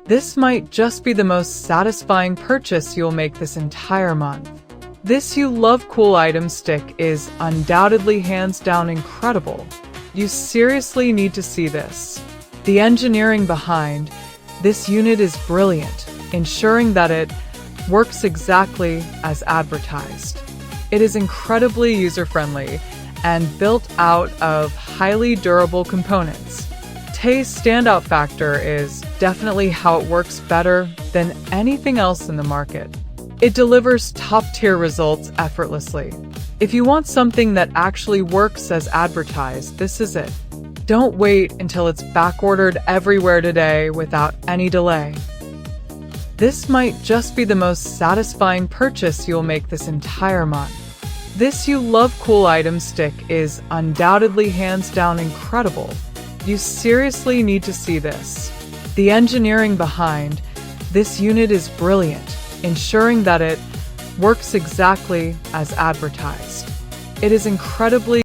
This might just be the most satisfying purchase you'll make this entire month. This You Love Cool item stick is undoubtedly hands down incredible. You seriously need to see this. The engineering behind this unit is brilliant, ensuring that it works exactly as advertised. It is incredibly user-friendly and built out of highly durable components. Tay's standout factor is definitely how it works better than anything else in the market. It delivers top-tier results effortlessly. If you want something that actually works as advertised, this is it. Don't wait until it's backordered everywhere today without any delay. This might just be the most satisfying purchase you'll make this entire month. This You Love Cool item stick is undoubtedly hands down incredible. You seriously need to see this. The engineering behind this unit is brilliant, ensuring that it works exactly as advertised. It is incredibly